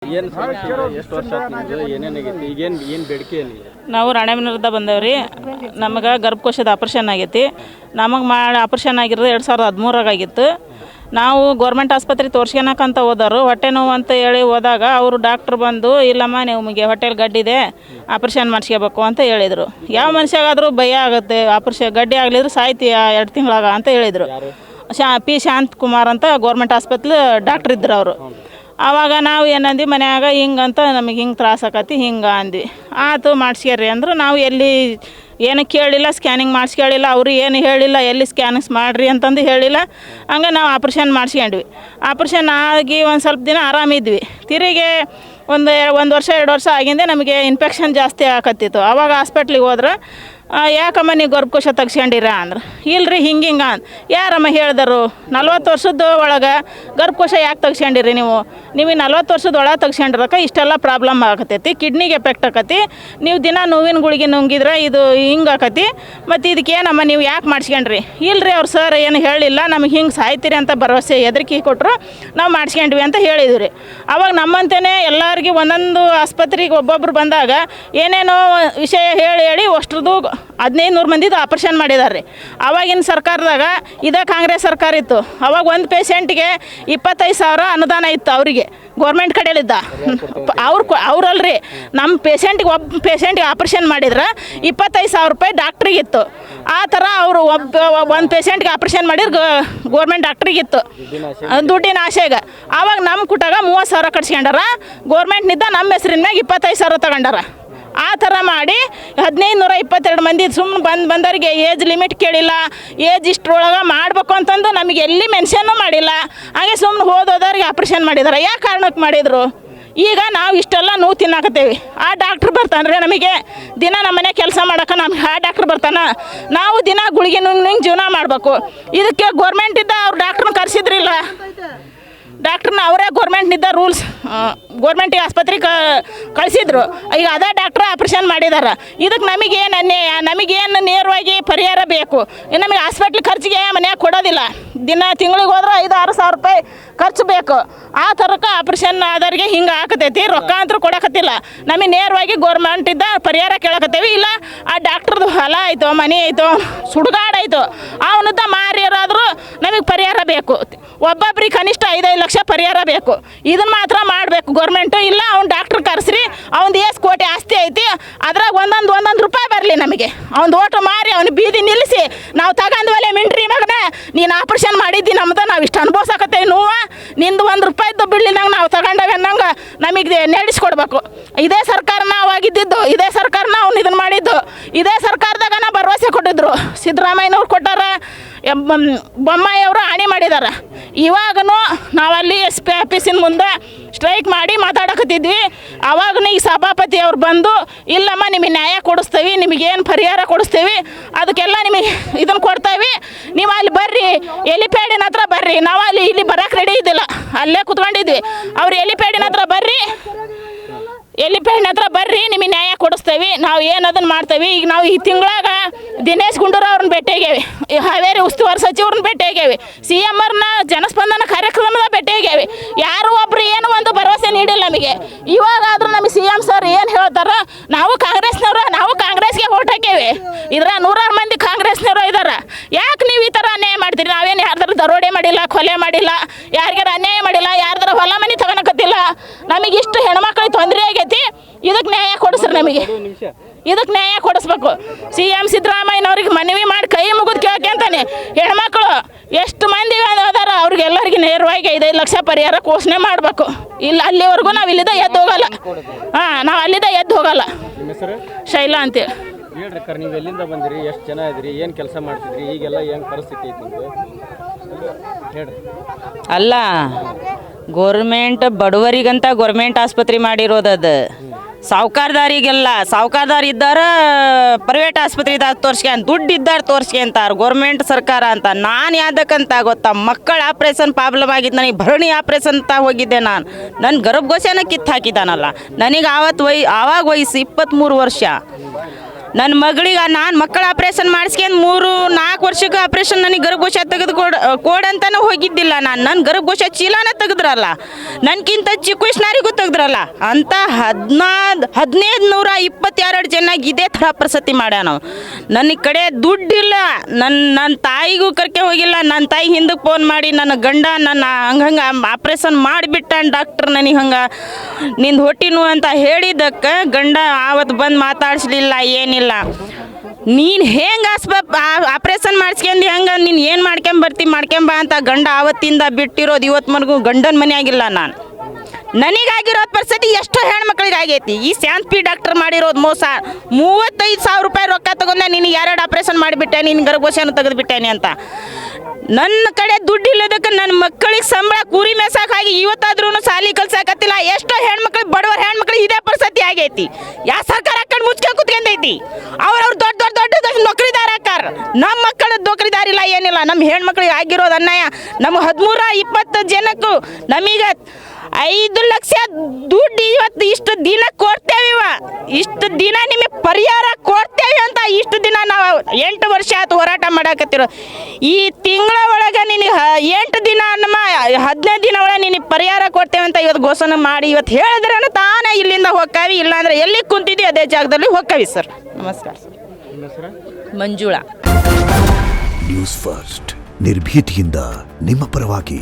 ಏನು ಸಮಸ್ಯೆ ಎಷ್ಟು ವರ್ಷ ಆಯ್ತು ಏನೇನಾಗೈತಿ ಏನು ಬೇಡಿಕೆ ಏನಿದೆ? ನಾವು ರಾಣೆಬೆನ್ನೂರಿಂದ ಬಂದೇವ್ರಿ. ನಮಗೆ ಗರ್ಭಕೋಶದ ಆಪ್ರೇಷನ್ ಆಗೈತಿ. ನಮಗೆ ಆಪ್ರೇಷನ್ ಆಗಿರೋದು 2013 ಆಗಿತ್ತು. ನಾವು ಗೌರ್ಮೆಂಟ್ ಆಸ್ಪತ್ರೆ ತೋರ್ಸ್ಕೊಳಕಂತ ಹೋದರು. ಹೊಟ್ಟೆ ನೋವು ಅಂತ ಹೇಳಿ ಹೋದಾಗ ಅವರು ಡಾಕ್ಟ್ರ್ ಬಂದು ಇಲ್ಲಮ್ಮ ನಿಮಗೆ ಹೊಟ್ಟೆಲಿ ಗಡ್ಡಿದೆ, ಆಪ್ರೇಷನ್ ಮಾಡಿಸ್ಕೋಬೇಕು ಅಂತ ಹೇಳಿದರು. ಯಾವ ಮನುಷ್ಯಾಗಾದರೂ ಭಯ ಆಗುತ್ತೆ, ಆಪ್ರೇಷನ್ ಗಡ್ಡಿ ಆಗಲಿದ್ರು ಸಾಯ್ತೀಯ 2 ತಿಂಗಳಾಗ ಅಂತ ಹೇಳಿದರು. ಪಿ ಶಾಂತಕುಮಾರ್ ಅಂತ ಗೌರ್ಮೆಂಟ್ ಆಸ್ಪತ್ರೆ ಡಾಕ್ಟ್ರ್ ಇದ್ರು ಅವರು. ಆವಾಗ ನಾವು ಏನಂದ್ವಿ ಮನ್ಯಾಗ ಹಿಂಗಂತ ನಮಗೆ ಹಿಂಗೆ ತ್ರಾಸ ಆಕತಿ ಹಿಂಗೆ ಅಂದ್ವಿ. ಆಯ್ತು ಮಾಡಿಸ್ಕೇರಿ ಅಂದ್ರೆ ನಾವು ಎಲ್ಲಿ ಏನು ಕೇಳಿಲ್ಲ, ಸ್ಕ್ಯಾನಿಂಗ್ ಮಾಡಿಸ್ಕೇಳಿಲ್ಲ, ಅವರು ಏನು ಹೇಳಿಲ್ಲ, ಎಲ್ಲಿ ಸ್ಕ್ಯಾನಿಂಗ್ಸ್ ಮಾಡಿರಿ ಅಂತಂದು ಹೇಳಿಲ್ಲ. ಹಂಗೆ ನಾವು ಆಪ್ರೇಷನ್ ಮಾಡಿಸ್ಕೊಂಡ್ವಿ. ಆಪ್ರೇಷನ್ ಆಗಿ ಒಂದು ಸ್ವಲ್ಪ ದಿನ ಆರಾಮಿದ್ವಿ. ತಿರುಗಿ ಒಂದು ವರ್ಷ 2 ವರ್ಷ ಆಗಿಂದೆ ನಮಗೆ ಇನ್ಫೆಕ್ಷನ್ ಜಾಸ್ತಿ ಆಕತ್ತಿತ್ತು. ಆವಾಗ ಹಾಸ್ಪಿಟ್ಲಿಗೆ ಹೋದ್ರೆ ಯಾಕಮ್ಮ ನೀವು ಗರ್ಭಕೋಶ ತೆಗ್ಸ್ಕೊಂಡಿರ ಅಂದ್ರೆ, ಇಲ್ರಿ ಹಿಂಗೆ ಯಾರಮ್ಮ ಹೇಳಿದರು 40 ವರ್ಷದ ಒಳಗೆ ಗರ್ಭಕೋಶ ಯಾಕೆ ತೆಗ್ಸ್ಕೊಂಡಿರಿ ನಿಮಗೆ 40 ವರ್ಷದ ಒಳಗೆ ತೆಗ್ಸ್ಕೊಂಡಿರಕ್ಕೆ ಇಷ್ಟೆಲ್ಲ ಪ್ರಾಬ್ಲಮ್ ಆಗತೈತಿ, ಕಿಡ್ನಿಗೆ ಎಫೆಕ್ಟ್ ಆಕತಿ, ನೀವು ದಿನ ನೋವಿನ ಗುಳಿಗೆ ನುಂಗಿದ್ರೆ ಇದು ಹಿಂಗೆ ಆಕತಿ, ಮತ್ತು ಇದಕ್ಕೆ ಏನಮ್ಮ ನೀವು ಯಾಕೆ ಮಾಡಿಸ್ಕೊಂಡ್ರಿ? ಇಲ್ರಿ ಅವ್ರು ಸರ್ ಏನು ಹೇಳಿಲ್ಲ, ನಮಗೆ ಹಿಂಗೆ ಸಾಯ್ತೀರಿ ಅಂತ ಭರವಸೆ ಹೆದರಿಕೆ ಕೊಟ್ಟರು, ನಾವು ಮಾಡಿಸ್ಕೊಂಡ್ವಿ ಅಂತ ಹೇಳಿದ್ವಿ ರೀ. ಅವಾಗ ನಮ್ಮಂತೆಯೇ ಎಲ್ಲರಿಗೆ ಒಂದೊಂದು ಆಸ್ಪತ್ರೆಗೆ ಒಬ್ಬೊಬ್ರು ಬಂದಾಗ ಏನೇನೋ ವಿಷಯ ಹೇಳಿ ಅಷ್ಟ್ರದ್ದು 1500 ಮಂದಿದು ಆಪ್ರೇಷನ್ ಮಾಡಿದ್ದಾರೆ ರೀ. ಆವಾಗಿನ ಸರ್ಕಾರದಾಗ ಇದೇ ಕಾಂಗ್ರೆಸ್ ಸರ್ಕಾರ ಇತ್ತು. ಅವಾಗ ಒಂದು ಪೇಷೆಂಟ್ಗೆ 25,000 ಅನುದಾನ ಇತ್ತು ಅವರಿಗೆ ಗೌರ್ಮೆಂಟ್ ಕಡೆಯಲ್ಲಿದ್ದ. ಅವ್ರಲ್ರಿ ನಮ್ಮ ಒಬ್ಬ ಪೇಷೆಂಟ್ಗೆ ಆಪ್ರೇಷನ್ ಮಾಡಿದ್ರೆ 25,000 ರೂಪಾಯಿ ಡಾಕ್ಟ್ರಿಗಿತ್ತು. ಆ ಥರ ಅವರು ಒಂದು ಪೇಷೆಂಟ್ಗೆ ಆಪ್ರೇಷನ್ ಮಾಡಿದ್ರೆ ಗೌರ್ಮೆಂಟ್ ಡಾಕ್ಟ್ರಿಗಿತ್ತು ದುಡ್ಡಿನ ಆಸೆಗೆ. ಆವಾಗ ನಮ್ಮ ಕುಟಾಗ 30,000 ಕಟ್ಸ್ಕೊಂಡಾರ. ಗೌರ್ಮೆಂಟ್ನಿಂದ ನಮ್ಮ ಹೆಸರಿನ ಮ್ಯಾಗ 25,000 ತಗೊಂಡಾರ. ಆ ಥರ ಮಾಡಿ 1522 ಮಂದಿ ಸುಮ್ಮನೆ ಬಂದವರಿಗೆ ಏಜ್ ಲಿಮಿಟ್ ಕೇಳಿಲ್ಲ, ಏಜ್ ಇಷ್ಟರೊಳಗೆ ಮಾಡಬೇಕು ಅಂತಂದು ನಮಗೆ ಎಲ್ಲಿ ಮೆನ್ಷನ್ನು ಮಾಡಿಲ್ಲ. ಹಾಗೆ ಸುಮ್ಮನೆ ಹೋದವ್ರಿಗೆ ಆಪ್ರೇಷನ್ ಮಾಡಿದ್ದಾರೆ. ಯಾವ ಕಾರಣಕ್ಕೆ ಮಾಡಿದರು? ಈಗ ನಾವು ಇಷ್ಟೆಲ್ಲ ನೋವು ತಿನ್ನಾಕತ್ತೇವೆ. ಆ ಡಾಕ್ಟ್ರ್ ಬರ್ತಾನೆ ರೀ ನಮಗೆ ದಿನ ನಮ್ಮ ಮನೆ ಕೆಲಸ ಮಾಡೋಕೆ ನಮ್ಗೆ ಆ ಡಾಕ್ಟ್ರ್ ಬರ್ತಾನೆ. ನಾವು ದಿನ ಗುಳಿಗೆ ನುಂಗಿ ಜೀವನ ಮಾಡಬೇಕು. ಇದಕ್ಕೆ ಗೌರ್ಮೆಂಟಿಂದ ಅವ್ರು ಡಾಕ್ಟ್ರನ್ನ ಕರೆಸಿದ್ರಿಲ್ಲ, ಡಾಕ್ಟ್ರನ್ನ ಅವರೇ ಗೌರ್ಮೆಂಟ್ನಿಂದ ರೂಲ್ಸ್ ಗೌರ್ಮೆಂಟಿಗೆ ಆಸ್ಪತ್ರೆಗೆ ಕಳಿಸಿದ್ರು. ಈಗ ಅದೇ ಡಾಕ್ಟ್ರ್ ಆಪ್ರೇಷನ್ ಮಾಡಿದ್ದಾರೆ. ಇದಕ್ಕೆ ನಮಗೇನು ನೇರವಾಗಿ ಪರಿಹಾರ ಬೇಕು. ನಮಗೆ ಹಾಸ್ಪಿಟ್ಲ್ ಖರ್ಚಿಗೆ ಮನ್ಯಾಗ ಕೊಡೋದಿಲ್ಲ. ತಿಂಗಳಿಗೆ ಹೋದ್ರೆ 5-6 ಸಾವಿರ ರೂಪಾಯಿ ಖರ್ಚು ಬೇಕು. ಆ ಥರಕ್ಕೆ ಆಪ್ರೇಷನ್ ಆದವ್ರಿಗೆ ಹಿಂಗೆ ಹಾಕತೈತಿ. ರೊಕ್ಕ ಅಂತೂ ಕೊಡಕತ್ತಿಲ್ಲ. ನಮಗೆ ನೇರವಾಗಿ ಗೌರ್ಮೆಂಟಿಂದ ಪರಿಹಾರ ಕೇಳಕತ್ತೇವಿ. ಇಲ್ಲ ಆ ಡಾಕ್ಟ್ರದ್ದು ಹೊಲ ಆಯಿತು, ಮನೆ ಆಯಿತು, ಸುಡುಗಾಡಾಯಿತು, ಅವನದ್ದ ಮಾರಿಯರಾದರೂ ನಮಗೆ ಪರಿಹಾರ ಬೇಕು. ಒಬ್ಬೊಬ್ರಿಗೆ ಕನಿಷ್ಠ 5-5 ಲಕ್ಷ ಪರಿಹಾರ ಬೇಕು. ಇದನ್ನು ಮಾತ್ರ ಮಾಡಬೇಕು ಗೌರ್ಮೆಂಟು. ಇಲ್ಲ ಅವ್ನು ಡಾಕ್ಟ್ರ್ ಕರೆಸ್ರಿ, ಅವ್ನು ಎಷ್ಟು ಕೋಟಿ ಆಸ್ತಿ ಐತಿ ಅದ್ರಾಗ ಒಂದೊಂದು ರೂಪಾಯಿ ಬರಲಿ ನಮಗೆ. ಅವ್ನು ಓಟು ಮಾರಿ ಅವ್ನು ಬೀದಿ ನಿಲ್ಲಿಸಿ ನಾವು ತಗೊಂಡ್ವಲ್ಲೇ ಮಿಂಟ್ರಿ ಮಗನ ನೀನು ಆಪ್ರೇಷನ್ ಮಾಡಿದ್ದಿ ನಮ್ದು ನಾವು ಇಷ್ಟು ಅನುಭವಿಸಕತ್ತೇವೆ ನೋವು, ನಿಂದು 1 ರೂಪಾಯಿದ್ದು ಬಿಡ್ಲಿನಂಗೆ ನಾವು ತಗೊಂಡಾಗ ಅನ್ನಂಗೆ ನಮಗೆ ನಡೆಸ್ಕೊಡ್ಬೇಕು. ಇದೇ ಸರ್ಕಾರ ನಾವು ಆಗಿದ್ದಿದ್ದು, ಇದೇ ಸರ್ಕಾರ ನಾವು ಇದನ್ನು ಮಾಡಿದ್ದು, ಇದೇ ಸರ್ಕಾರದಾಗ ನಾವು ಭರವಸೆ ಕೊಟ್ಟಿದ್ರು. ಸಿದ್ದರಾಮಯ್ಯನವ್ರು ಕೊಟ್ಟಾರ, ಬೊಮ್ಮಾಯಿ ಅವರು ಹಾನಿ ಮಾಡಿದ್ದಾರೆ. ಇವಾಗೂ ನಾವಲ್ಲಿ SP ಆಫೀಸಿನ ಮುಂದೆ ಸ್ಟ್ರೈಕ್ ಮಾಡಿ ಮಾತಾಡಕತ್ತಿದ್ವಿ. ಆವಾಗ ಈ ಸಭಾಪತಿ ಅವ್ರು ಬಂದು ಇಲ್ಲಮ್ಮ ನಿಮಗೆ ನ್ಯಾಯ ಕೊಡಿಸ್ತೀವಿ, ನಿಮಗೇನು ಪರಿಹಾರ ಕೊಡಿಸ್ತೀವಿ, ಅದಕ್ಕೆಲ್ಲ ನಿಮಗೆ ಇದನ್ನು ಕೊಡ್ತೀವಿ, ನೀವು ಅಲ್ಲಿ ಬರ್ರಿ ಎಲಿಪ್ಯಾಡಿನ ಹತ್ರ ಬರ್ರಿ. ನಾವು ಇಲ್ಲಿ ಬರೋಕೆ ರೆಡಿ ಇದ್ದಿಲ್ಲ, ಅಲ್ಲೇ ಕುತ್ಕೊಂಡಿದ್ವಿ. ಅವ್ರು ಎಲಿಪ್ಯಾಡಿನ ಹತ್ರ ಬರ್ರಿ ನಿಮಗೆ ನ್ಯಾಯ ಕೊಡಿಸ್ತೇವೆ, ನಾವು ಏನದನ್ನು ಮಾಡ್ತೇವೆ. ಈಗ ನಾವು ಈ ತಿಂಗಳಾಗ ದಿನೇಶ್ ಗುಂಡೂರಾವ್ ಅವ್ರನ್ನ ಭೇಟಿಯಾಗೇವಿ, ಹಾವೇರಿ ಉಸ್ತುವಾರಿ ಸಚಿವ್ರನ್ನ ಭೇಟಿಯಾಗೇವಿ, CM ಅವ್ರನ್ನ ಜನಸ್ಪಂದನ ಕಾರ್ಯಕ್ರಮದ ಭೇಟಿಯಾಗೇವಿ. ಯಾರು ಒಬ್ರು ಏನು ಒಂದು ಭರವಸೆ ನೀಡಿಲ್ಲ ನಮಗೆ. ಇವಾಗಾದ್ರೂ ನಮಗೆ CM ಸರ್ ಏನು ಹೇಳ್ತಾರ, ನಾವು ಕಾಂಗ್ರೆಸ್ನವ್ರು, ನಾವು ಕಾಂಗ್ರೆಸ್ಗೆ ಓಟ್ ಹಾಕೇವಿ. ಇದ್ರ 100 ಮಂದಿ ಕಾಂಗ್ರೆಸ್ನವರು ಇದ್ದಾರೆ. ಯಾಕೆ ನೀವು ಈ ಥರ ಅನ್ಯಾಯ ಮಾಡ್ತೀರಿ? ನಾವೇನು ಯಾರ್ದಾರು ದರೋಡೆ ಮಾಡಿಲ್ಲ, ಕೊಲೆ ಮಾಡಿಲ್ಲ, ಯಾರಿಗಾರ ಅನ್ಯಾಯ ಮಾಡಿಲ್ಲ, ಯಾರ್ದಾರ ಹೊಲ ಮನೆ ತಗೊಳಕತ್ತಿಲ್ಲ. ನಮಗೆ ಇಷ್ಟು ಹೆಣ್ಮಕ್ಳಿಗೆ ತೊಂದರೆ ಆಗೈತಿ. ಇದಕ್ಕೆ ನ್ಯಾಯ ಕೊಡಿಸ್ರಿ, ನಮಗೆ ಇದಕ್ಕೆ ನ್ಯಾಯ ಕೊಡಿಸ್ಬೇಕು. CM ಸಿದ್ದರಾಮಯ್ಯನವ್ರಿಗೆ ಮನವಿ ಮಾಡಿ ಕೈ ಮುಗಿದು ಕೇಳ್ಕೊಂತಾನೆ. ಹೆಣ್ಮಕ್ಳು ಎಷ್ಟು ಮಂದಿ ಅದಾರ ಅವ್ರಿಗೆಲ್ಲರಿಗೆ ನೇರವಾಗಿ 5-5 ಲಕ್ಷ ಪರಿಹಾರ ಘೋಷಣೆ ಮಾಡಬೇಕು. ಇಲ್ಲ ಅಲ್ಲಿವರೆಗೂ ನಾವು ಇಲ್ಲಿದ್ದ ಎದ್ದು ಹೋಗಲ್ಲ. ನಾವು ಅಲ್ಲಿದ್ದ ಎದ್ದು ಹೋಗಲ್ಲ. ಶೈಲಾ ಅಂತೇಳಿ. ಹೇಳ್ರಿ ಕರ್, ನೀವು ಎಲ್ಲಿಂದ ಬಂದಿರಿ, ಎಷ್ಟು ಜನ ಇದ್ರಿ, ಏನು ಕೆಲಸ ಮಾಡ್ತಿದ್ರಿ, ಈಗೆಲ್ಲ ಏನು ಪರಿಸ್ಥಿತಿ ಐತಿ ಹೇಳ್ರಿ. ಅಲ್ಲ, ಗೋರ್ಮೆಂಟ್ ಬಡವರಿಗಂತ ಗೋರ್ಮೆಂಟ್ ಆಸ್ಪತ್ರೆ ಮಾಡಿರೋದದು. ಸಾವುಕಾರದಾರಿಗೆಲ್ಲ ಸಾವುಕಾರದಾರ ಇದ್ದಾರ ಪ್ರೈವೇಟ್ ಆಸ್ಪತ್ರೆದಾಗ ತೋರಿಸ್ಕೊಂಡು ದುಡ್ಡು ಇದ್ದಾರೆ ತೋರಿಸ್ಕೊಂತಾರೆ ಗೋರ್ಮೆಂಟ್ ಸರ್ಕಾರ ಅಂತ. ನಾನು ಯಾವ್ದಕ್ಕಂತ ಗೊತ್ತಾ, ಮಕ್ಕಳ ಆಪ್ರೇಷನ್ ಪ್ರಾಬ್ಲಮ್ ಆಗಿದ್ದು, ನನಗೆ ಭರಣಿ ಆಪ್ರೇಷನ್ ಅಂತ ಹೋಗಿದ್ದೆ. ನನ್ನ ಗರ್ಭಕೋಶನ ಕಿತ್ತು ಹಾಕಿದ್ದಾನಲ್ಲ. ನನಗೆ ಆವಾಗ ವಯಸ್ಸು 23 ವರ್ಷ. ನನ್ನ ಮಗಳಿಗೆ ನಾನು ಮಕ್ಕಳ ಆಪ್ರೇಷನ್ ಮಾಡಿಸ್ಕೊಂಡು 3-4 ವರ್ಷಕ್ಕೆ ಆಪ್ರೇಷನ್ ನನಗೆ ಗರ್ಭಕೋಶ ತೆಗೆದು ಕೊಡಂತಾನು ಹೋಗಿದ್ದಿಲ್ಲ ನಾನು. ನನ್ನ ಗರ್ಭಕೋಶ ಚೀಲನ ತೆಗೆದ್ರಲ್ಲ, ನನ್ಗಿಂತ ಚಿಕ್ಕ ವಯಸ್ಸಿನವರಿಗೂ ತೆಗೆದ್ರಲ್ಲ ಅಂತ 1522 ಜನ ಇದೇ ಥರ ಪ್ರಸತಿ ಮಾಡ್ಯಾವ ನಾವು. ನನ್ನ ಕಡೆ ದುಡ್ಡಿಲ್ಲ, ನನ್ನ ತಾಯಿಗೂ ಕರ್ಕೆ ಹೋಗಿಲ್ಲ. ನನ್ನ ತಾಯಿ ಹಿಂದಕ್ಕೆ ಫೋನ್ ಮಾಡಿ ನನ್ನ ಗಂಡ ನನ್ನ ಹಂಗೆ ಆಪ್ರೇಷನ್ ಮಾಡಿಬಿಟ್ಟ ಡಾಕ್ಟ್ರ್ ನನಗೆ ಹಂಗೆ ನಿಂದು ಹೊಟ್ಟಿನು ಅಂತ ಹೇಳಿದ್ದಕ್ಕೆ ಗಂಡ ಆವತ್ತು ಬಂದು ಮಾತಾಡಿಸ್ಲಿಲ್ಲ, ಏನಿಲ್ಲ. ನೀನು ಹೆಂಗೆ ಆಪ್ರೇಷನ್ ಮಾಡಿಸ್ಕೊಂಡು ಹೆಂಗೆ ನೀನು ಏನು ಮಾಡ್ಕೊಂಬ ಅಂತ ಗಂಡ ಆವತ್ತಿಂದ ಬಿಟ್ಟಿರೋದು ಇವತ್ತುವರೆಗೂ ಗಂಡನ ಮನೆಯಾಗಿಲ್ಲ ನಾನು. ನನಗಾಗಿರೋ ಪರಿಸ್ಥಿತಿ ಎಷ್ಟೋ ಹೆಣ್ಮಕ್ಳಿಗೆ ಆಗೈತಿ. ಈ ಶಾಂತಿ ಡಾಕ್ಟರ್ ಮಾಡಿರೋದು ಮೋಸ. 35,000 ರೂಪಾಯಿ ರೊಕ್ಕ ತಗೊಂಡ ನೀನು 2 ಆಪ್ರೇಷನ್ ಮಾಡಿಬಿಟ್ಟೆ, ನೀನು ಗರ್ಭಕೋಶನ ತೆಗೆದುಬಿಟ್ಟೇನೆ ಅಂತ. ನನ್ನ ಕಡೆ ದುಡ್ಡು ಇಲ್ಲದಕ್ಕೆ ನನ್ನ ಮಕ್ಕಳಿಗೆ ಸಂಬಳ ಕೂರಿ ಮೇಸಾಕಾಗಿ ಇವತ್ತಾದ್ರೂ ಸಾಲಿ ಕಲ್ಸಾಕತ್ತಿಲ್ಲ. ಎಷ್ಟೋ ಹೆಣ್ಮಕ್ಳು ಬಡವರ ಹೆಣ್ಮಕ್ಳು ಇದೇ ಪರಿಸ್ಥಿತಿ ಆಗೈತಿ. ಯಾವ ಸರ್ಕಾರ ಹಾಕೊಂಡು ಮುಚ್ಕೊಂಡು ಕುತ್ಕೊಂಡೈತಿ. ಅವ್ರವ್ರು ದೊಡ್ಡ ನೌಕರಿದಾರ ಹಾಕಾರ. ನಮ್ಮ ಮಕ್ಕಳು ನೌಕರಿದಾರಿಲ್ಲ, ಏನಿಲ್ಲ. ನಮ್ಮ ಹೆಣ್ಮಕ್ಳಿಗೆ ಆಗಿರೋದು ಅನ್ಯಾಯ. ನಮ್ಮ 13-20 ಜನಕ್ಕೂ ನಮಗೆ 5 ಲಕ್ಷ ದುಡ್ಡು ಇವತ್ತು ಇಷ್ಟು ದಿನ ಕೊಡ್ತೇವಿವ, ಇಷ್ಟು ದಿನ ನಿಮಗೆ ಪರಿಹಾರ ಕೊಡ್ತೇವೆ ಅಂತ ಇಷ್ಟು ದಿನ ನಾವು 8 ವರ್ಷ ಆಯ್ತು ಹೋರಾಟ ಮಾಡಾಕತ್ತಿರೋ. ಈ ತಿಂಗಳ ಒಳಗೆ ನಿನಗೆ 8 ದಿನ ನಮ್ಮ 15 ದಿನ ಒಳಗೆ ನಿನಗೆ ಪರಿಹಾರ ಕೊಡ್ತೇವೆ ಅಂತ ಇವತ್ತು ಘೋಷಣೆ ಮಾಡಿ ಇವತ್ತು ಹೇಳಿದ್ರೆ ತಾನೇ ಇಲ್ಲಿಂದ ಹೋಗ್ಕಾವಿ. ಇಲ್ಲಾಂದ್ರೆ ಎಲ್ಲಿ ಕುಂತಿದ್ವಿ ಅದೇ ಜಾಗದಲ್ಲಿ ಹೋಗ್ಕಾವಿ ಸರ್. ನಮಸ್ಕಾರ ಸರ್. ಮಂಜುಳಾ. ನ್ಯೂಸ್ ಫಸ್ಟ್ ನಿರ್ಭೀತಿಯಿಂದ ನಿಮ್ಮ ಪರವಾಗಿ.